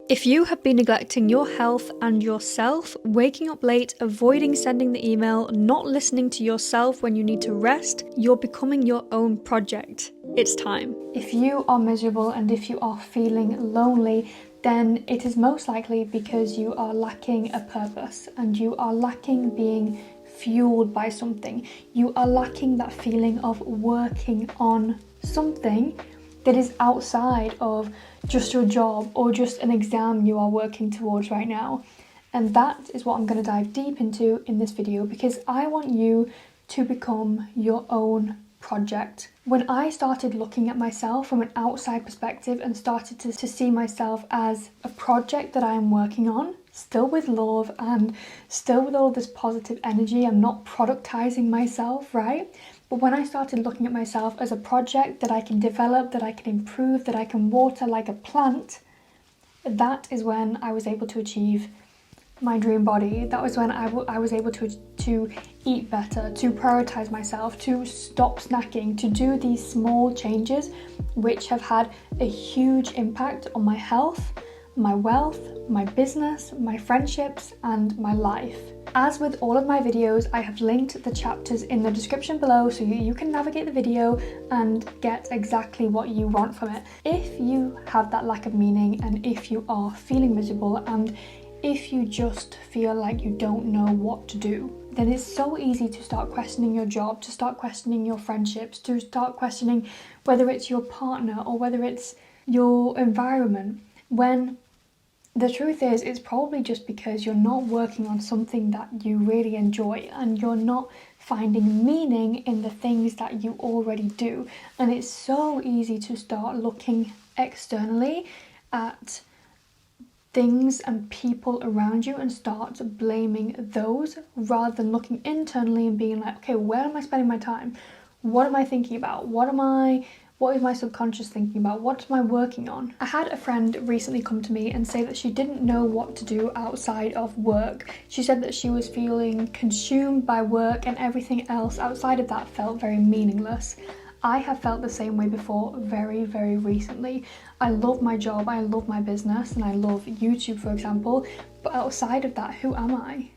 If you have been neglecting your health and yourself, waking up late, avoiding sending the email, not listening to yourself when you need to rest, you're becoming your own project. It's time. If you are miserable and if you are feeling lonely, then it is most likely because you are lacking a purpose and you are lacking being fueled by something. You are lacking that feeling of working on something that is outside of just your job or just an exam you are working towards right now. And that is what I'm going to dive deep into in this video, because I want you to become your own project. When I started looking at myself from an outside perspective and started to see myself as a project that I am working on, still with love and still with all this positive energy, I'm not productizing myself, right? But when I started looking at myself as a project that I can develop, that I can improve, that I can water like a plant, that is when I was able to achieve my dream body. That was when I was able to eat better, to prioritize myself, to stop snacking, to do these small changes which have had a huge impact on my health, my wealth, my business, my friendships, and my life. As with all of my videos, I have linked the chapters in the description below so you can navigate the video and get exactly what you want from it. If you have that lack of meaning and if you are feeling miserable and if you just feel like you don't know what to do, then it's so easy to start questioning your job, to start questioning your friendships, to start questioning whether it's your partner or whether it's your environment, when the truth is, it's probably just because you're not working on something that you really enjoy and you're not finding meaning in the things that you already do. And it's so easy to start looking externally at things and people around you and start blaming those rather than looking internally and being like, okay, where am I spending my time? What am I thinking about? What is my subconscious thinking about? What am I working on? I had a friend recently come to me and say that she didn't know what to do outside of work. She said that she was feeling consumed by work and everything else outside of that felt very meaningless. I have felt the same way before very, very recently. I love my job, I love my business, and I love YouTube, for example, but outside of that, who am I?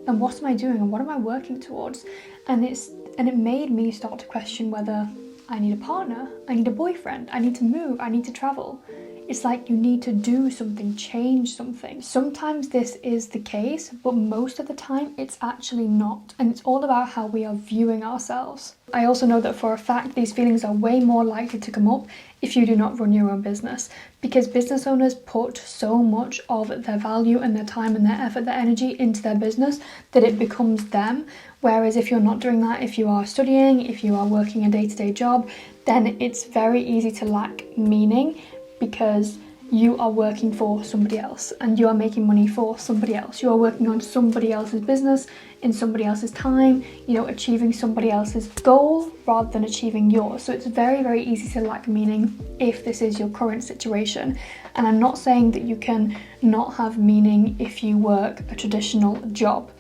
And what am I doing? And what am I working towards? And it made me start to question whether I need a partner, I need a boyfriend, I need to move, I need to travel. It's like you need to do something, change something. Sometimes this is the case, but most of the time it's actually not. And it's all about how we are viewing ourselves. I also know that for a fact these feelings are way more likely to come up if you do not run your own business, because business owners put so much of their value and their time and their effort, their energy into their business that it becomes them. Whereas if you're not doing that, if you are studying, if you are working a day-to-day job, then it's very easy to lack meaning because you are working for somebody else and you are making money for somebody else. You are working on somebody else's business in somebody else's time, achieving somebody else's goal rather than achieving yours. So it's very, very easy to lack meaning if this is your current situation. And I'm not saying that you can not have meaning if you work a traditional job,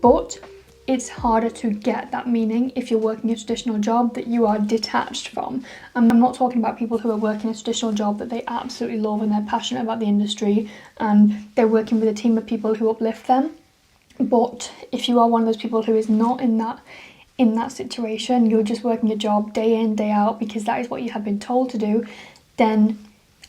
but it's harder to get that meaning if you're working a traditional job that you are detached from. I'm not talking about people who are working a traditional job that they absolutely love and they're passionate about the industry and they're working with a team of people who uplift them. But if you are one of those people who is not in that situation, you're just working a job day in, day out because that is what you have been told to do, then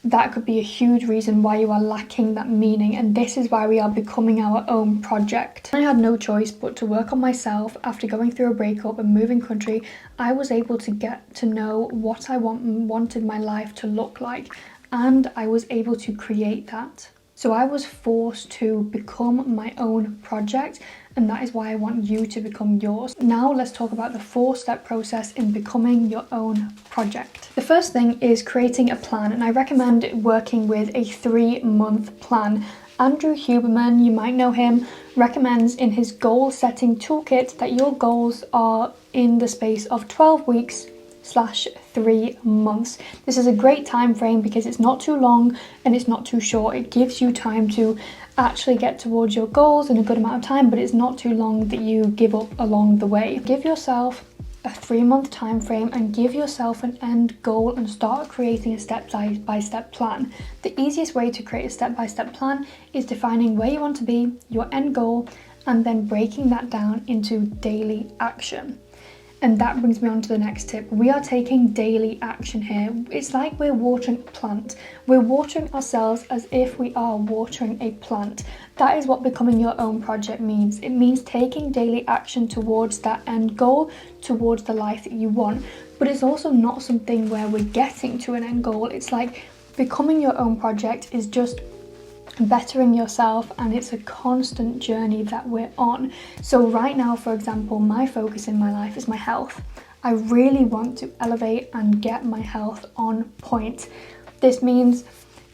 that could be a huge reason why you are lacking that meaning. And this is why we are becoming our own project. I had no choice but to work on myself. After going through a breakup and moving country, I was able to get to know what I wanted my life to look like, and I was able to create that. So I was forced to become my own project, and that is why I want you to become yours. Now let's talk about the 4-step process in becoming your own project. The first thing is creating a plan, and I recommend working with a 3-month plan. Andrew Huberman, you might know him, recommends in his goal setting toolkit that your goals are in the space of 12 weeks / 3 months. This is a great time frame because it's not too long and it's not too short. It gives you time to actually get towards your goals in a good amount of time, but it's not too long that you give up along the way. Give yourself a 3-month time frame and give yourself an end goal and start creating a step-by-step plan. The easiest way to create a step-by-step plan is defining where you want to be, your end goal, and then breaking that down into daily action. And that brings me on to the next tip. We are taking daily action here. It's like we're watering a plant. We're watering ourselves as if we are watering a plant. That is what becoming your own project means. It means taking daily action towards that end goal, towards the life that you want. But it's also not something where we're getting to an end goal. It's like becoming your own project is just bettering yourself, and it's a constant journey that we're on. So right now, for example, my focus in my life is my health. I really want to elevate and get my health on point. This means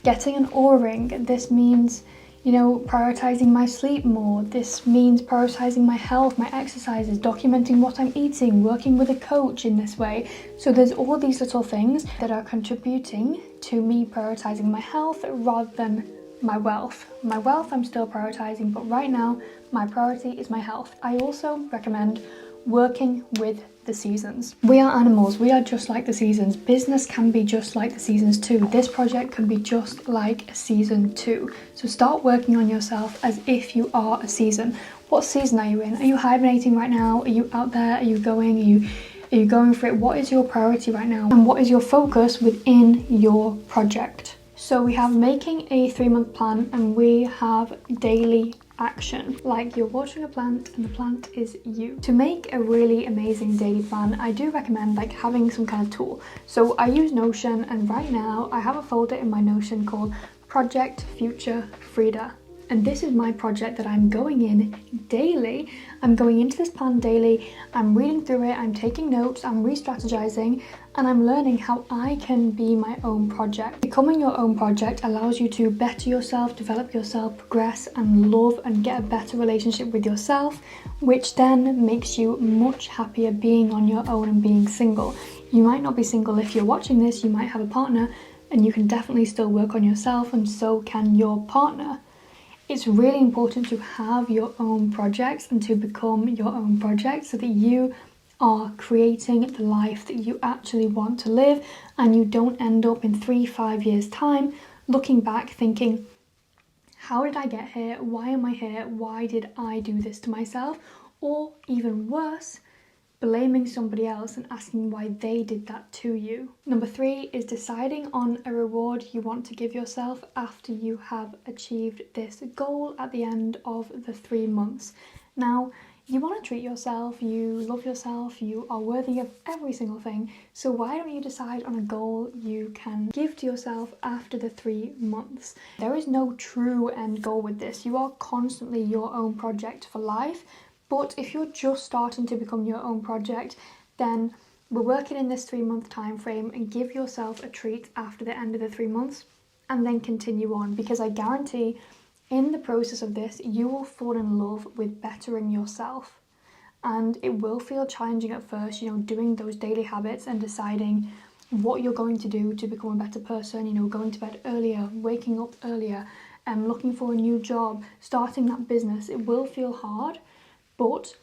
getting an Oura ring. This means, prioritizing my sleep more. This means prioritizing my health, my exercises, documenting what I'm eating, working with a coach in this way. So there's all these little things that are contributing to me prioritizing my health rather than my wealth. My wealth I'm still prioritizing, but right now my priority is my health. I also recommend working with the seasons. We are animals, we are just like the seasons. Business can be just like the seasons too. This project can be just like a season too. So start working on yourself as if you are a season. What season are you in? Are you hibernating right now? Are you out there? Are you going? Are you going for it? What is your priority right now? And what is your focus within your project? So we have making a 3-month plan, and we have daily action, like you're watering a plant and the plant is you. To make a really amazing daily plan, I do recommend having some kind of tool. So I use Notion, and right now I have a folder in my Notion called Project Future Frida. And this is my project that I'm going in daily. I'm going into this plan daily, I'm reading through it, I'm taking notes, I'm re-strategizing, and I'm learning how I can be my own project. Becoming your own project allows you to better yourself, develop yourself, progress and love and get a better relationship with yourself, which then makes you much happier being on your own and being single. You might not be single if you're watching this, you might have a partner, and you can definitely still work on yourself, and so can your partner. It's really important to have your own projects and to become your own project so that you are creating the life that you actually want to live, and you don't end up in 3-5 years time looking back thinking, how did I get here? Why am I here? Why did I do this to myself? Or even worse, blaming somebody else and asking why they did that to you. Number 3 is deciding on a reward you want to give yourself after you have achieved this goal at the end of the 3 months. Now, you want to treat yourself, you love yourself, you are worthy of every single thing. So why don't you decide on a goal you can give to yourself after the 3 months? There is no true end goal with this. You are constantly your own project for life. But if you're just starting to become your own project, then we're working in this 3-month time frame, and give yourself a treat after the end of the 3 months and then continue on, because I guarantee in the process of this, you will fall in love with bettering yourself. And it will feel challenging at first, doing those daily habits and deciding what you're going to do to become a better person, going to bed earlier, waking up earlier, looking for a new job, starting that business. It will feel hard. But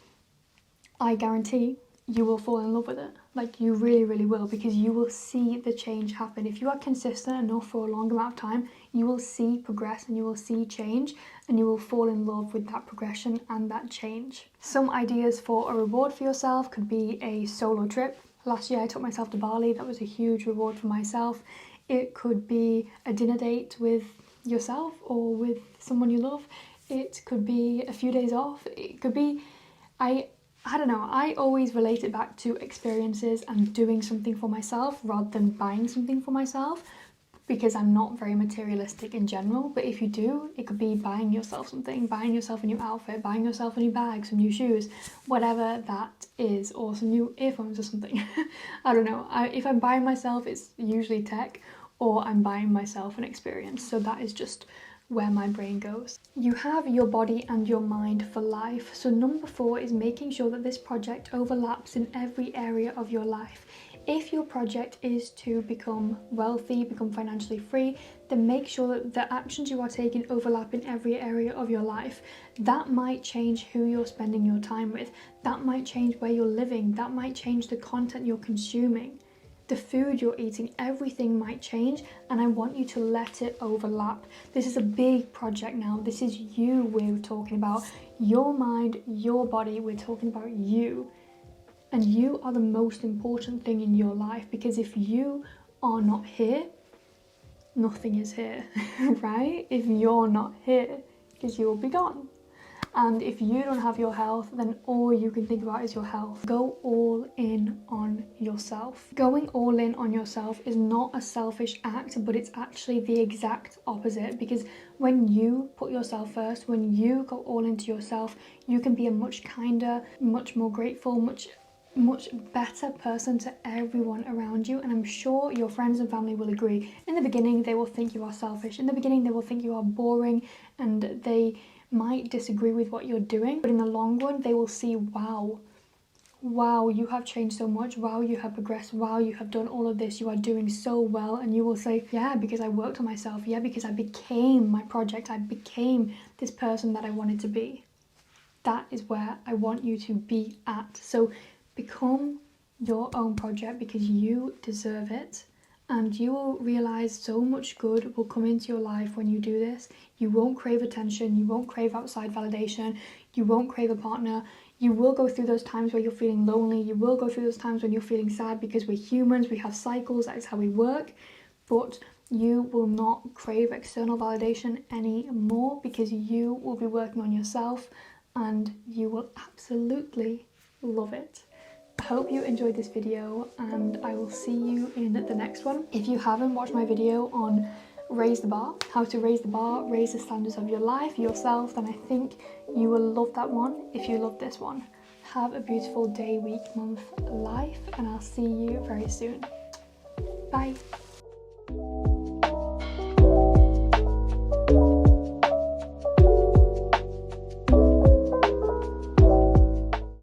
I guarantee you will fall in love with it. You really, really will, because you will see the change happen. If you are consistent enough for a long amount of time, you will see progress and you will see change, and you will fall in love with that progression and that change. Some ideas for a reward for yourself could be a solo trip. Last year I took myself to Bali. That was a huge reward for myself. It could be a dinner date with yourself or with someone you love. It could be a few days off. It could be, I don't know, I always relate it back to experiences and doing something for myself rather than buying something for myself, because I'm not very materialistic in general. But if you do, it could be buying yourself something, buying yourself a new outfit, buying yourself a new bag, some new shoes, whatever that is, or some new earphones or something. I don't know. If I'm buying myself, it's usually tech, or I'm buying myself an experience. So that is just where my brain goes. You have your body and your mind for life. So number 4 is making sure that this project overlaps in every area of your life. If your project is to become wealthy, become financially free, then make sure that the actions you are taking overlap in every area of your life. That might change who you're spending your time with. That might change where you're living. That might change the content you're consuming. The food you're eating, everything might change, and I want you to let it overlap. This is a big project now. This is you we're talking about. Your mind, your body, we're talking about you. And you are the most important thing in your life, because if you are not here, nothing is here, right? If you're not here, because you'll be gone. And if you don't have your health, then all you can think about is your health. Go all in on yourself. Going all in on yourself is not a selfish act, but it's actually the exact opposite, because when you put yourself first, when you go all into yourself, you can be a much kinder, much more grateful, much better person to everyone around you. And I'm sure your friends and family will agree. In the beginning, they will think you are selfish. In the beginning, they will think you are boring, and they might disagree with what you're doing. But in the long run, they will see, wow, you have changed so much. Wow, you have progressed. Wow, you have done all of this. You are doing so well. And you will say, yeah, because I worked on myself. Yeah, because I became my project. I became this person that I wanted to be. That is where I want you to be at. So become your own project, because you deserve it, and you will realize so much good will come into your life when you do this. You won't crave attention, you won't crave outside validation, you won't crave a partner. You will go through those times where you're feeling lonely, you will go through those times when you're feeling sad, because we're humans, we have cycles, that is how we work. But you will not crave external validation anymore, because you will be working on yourself, and you will absolutely love it. I hope you enjoyed this video, and I will see you in the next one. If you haven't watched my video on raise the bar, how to raise the bar, raise the standards of your life, yourself, then I think you will love that one if you love this one. Have a beautiful day, week, month, life, and I'll see you very soon. Bye.